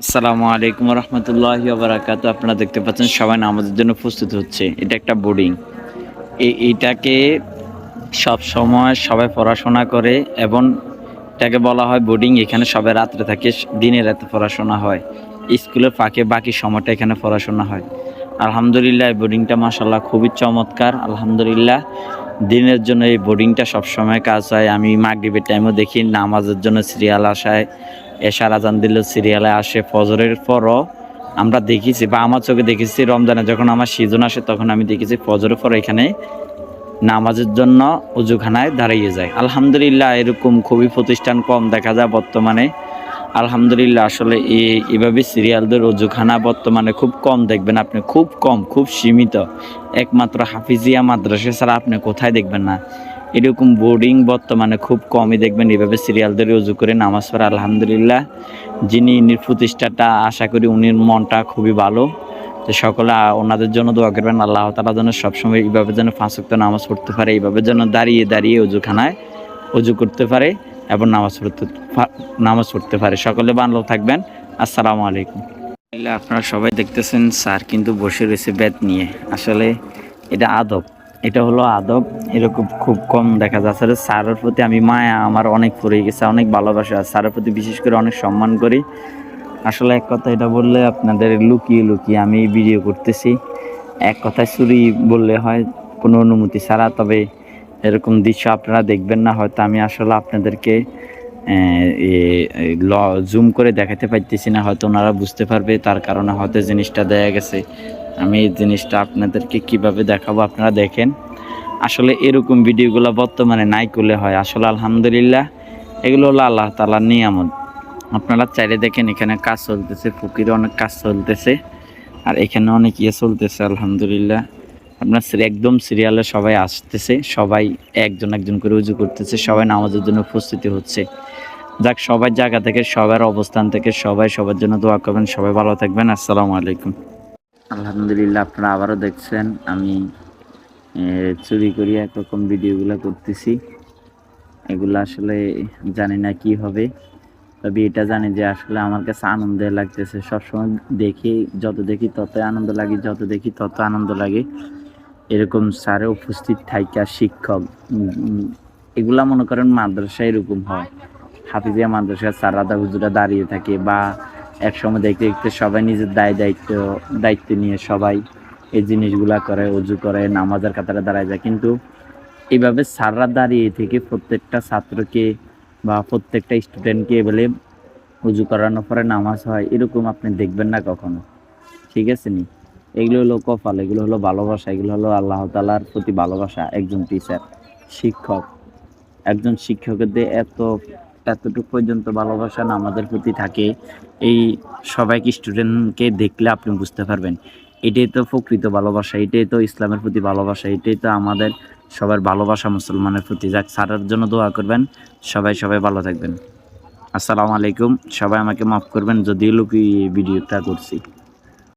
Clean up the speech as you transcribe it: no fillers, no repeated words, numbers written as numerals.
আসসালামু আলাইকুম রহমতুল্লাহি ওয়া বারাকাতুহু। আপনারা দেখতে পাচ্ছেন সবাই নামাজের জন্য প্রস্তুত হচ্ছে। এটা একটা বোর্ডিং। এইটাকে সবসময় সবাই পড়াশোনা করে এবং এটাকে বলা হয় বোর্ডিং। এখানে সবাই রাত্রে থাকে, দিনে রাতে পড়াশোনা হয়। স্কুলের ফাঁকে বাকি সময়টা এখানে পড়াশোনা হয়। আলহামদুলিল্লাহ এই বোর্ডিংটা মাশাআল্লাহ খুবই চমৎকার। আলহামদুলিল্লাহ দিনের জন্য এই বোর্ডিংটা সবসময় কাজ হয়। আমি মাগরিবের টাইমেও দেখি নামাজের জন্য সিরিয়াল আসায়, এশার আজান দিলেও সিরিয়ালে আসে। ফজরের পরও আমরা দেখেছি বা আমার চোখে দেখেছি রমজানে যখন আমার সিজন আসে তখন আমি দেখেছি ফজরের পর এখানে নামাজের জন্য অজুখানায় দাঁড়িয়ে যায়। আলহামদুলিল্লাহ এরকম খুবই প্রতিষ্ঠান কম দেখা যায় বর্তমানে। আলহামদুলিল্লাহ আসলে এভাবে সিরিয়ালদের অজুখানা বর্তমানে খুব কম দেখবেন আপনি, খুব কম, খুব সীমিত। একমাত্র হাফিজিয়া মাদ্রাসা ছাড়া আপনি কোথায় দেখবেন না। এরকম বোর্ডিং বর্তমানে খুব কমই দেখবেন এভাবে সিরিয়ালদের অজু করে নামাজ পড়া। আলহামদুলিল্লাহ যিনি প্রতিষ্ঠাটা আশা করি উনির মনটা খুবই ভালো। তো সকলে ওনাদের জন্য দোয়া করবেন, আল্লাহ তাআলা যেন সবসময় এইভাবে যেন 5 ওয়াক্ত নামাজ পড়তে পারে, এইভাবে যেন দাঁড়িয়ে দাঁড়িয়ে অজুখানায় অজু করতে পারে এবং নামাজ পড়তে পারে। সকলে ভালো থাকবেন। আসসালামু আলাইকুম। আপনারা সবাই দেখতেছেন স্যার কিন্তু বসে রয়েছে ব্যাট নিয়ে। আসলে এটা আদব, এটা হলো আদব। এরকম খুব কম দেখা যাচ্ছে। স্যারের প্রতি আমি মায়া আমার অনেক পড়ে গেছে, অনেক ভালোবাসা। স্যারের প্রতি বিশেষ করে অনেক সম্মান করি। আসলে এক কথা এটা বললে আপনাদের লুকিয়ে লুকিয়ে আমি ভিডিও করতেছি। এক কথায় চুরি বললে হয় কোনো অনুমতি ছাড়া। তবে এরকম দৃশ্য আপনারা দেখবেন না হয়তো। আমি আসলে আপনাদেরকে জুম করে দেখাতে পারতেছি না, হয়তো ওনারা বুঝতে পারবে, তার কারণে হয়তো জিনিসটা দেয়া গেছে। আমি এই জিনিসটা আপনাদেরকে কিভাবে দেখাবো আপনারা দেখেন। আসলে এরকম ভিডিওগুলো বর্তমানে নাই করলে হয়। আসলে আলহামদুলিল্লাহ এগুলো হলো আল্লাহ তাআলার নিয়ামত। আপনারা চাইলে দেখেন এখানে কাজ চলতেছে, ফকিরে অনেক কাজ চলতেছে, আর এখানে অনেক চলতেছে। আলহামদুলিল্লাহ আপনার একদম সিরিয়ালে সবাই আসতেছে, সবাই একজন একজন করে উজু করতেছে, সবাই নামাজের জন্য প্রস্তুতি হচ্ছে। যাক, সবার জায়গা থেকে সবার অবস্থান থেকে সবাই সবার জন্য দোয়া করবেন। সবাই ভালো থাকবেন। আসসালামু আলাইকুম। আলহামদুলিল্লাহ আপনারা আবারও দেখছেন আমি চুরি করি একরকম ভিডিওগুলো করতেছি। এগুলো আসলে জানি না কি হবে, তবে এটা জানি যে আসলে আমার কাছে আনন্দ লাগতেছে। সবসময় দেখি, যত দেখি তত আনন্দ লাগে, যত দেখি তত আনন্দ লাগে। এরকম স্যারে উপস্থিত থাইকা শিক্ষক এগুলা মনে করেন মাদ্রাসায় এরকম হয়। হাফিজিয়া মাদ্রাসার স্যাররা হুজুরা দাঁড়িয়ে থাকে, বা একসময় দেখতে দেখতে সবাই নিজের দায়িত্ব নিয়ে সবাই এই জিনিসগুলা করে, অজু করে, নামাজের কাতারে দাঁড়ায় যায়। কিন্তু এইভাবে স্যাররা দাঁড়িয়ে থেকে প্রত্যেকটা ছাত্রকে বা প্রত্যেকটা স্টুডেন্টকে বলে উজু করানোর পরে নামাজ হয়, এরকম আপনি দেখবেন না কখনো। ঠিক আছে নি? এগুলো হলো কপাল, এগুলো হলো ভালোবাসা, এগুলো হলো আল্লাহ তাআলার প্রতি ভালোবাসা। একজন টিচার, শিক্ষক, একজন শিক্ষকের দিয়ে এতটুকু পর্যন্ত ভালোবাসা না আমাদের প্রতি থাকে, এই সবাইকে স্টুডেন্টকে দেখলে আপনি বুঝতে পারবেন। এটাই তো প্রকৃত ভালোবাসা, এটাই তো ইসলামের প্রতি ভালোবাসা, এটাই তো আমাদের সবার ভালোবাসা মুসলমানের প্রতি। যাক, স্যারের জন্য দোয়া করবেন। সবাই ভালো থাকবেন। আসসালামু আলাইকুম। সবাই আমাকে মাফ করবেন যদিও লুকিয়ে ভিডিওটা করছি।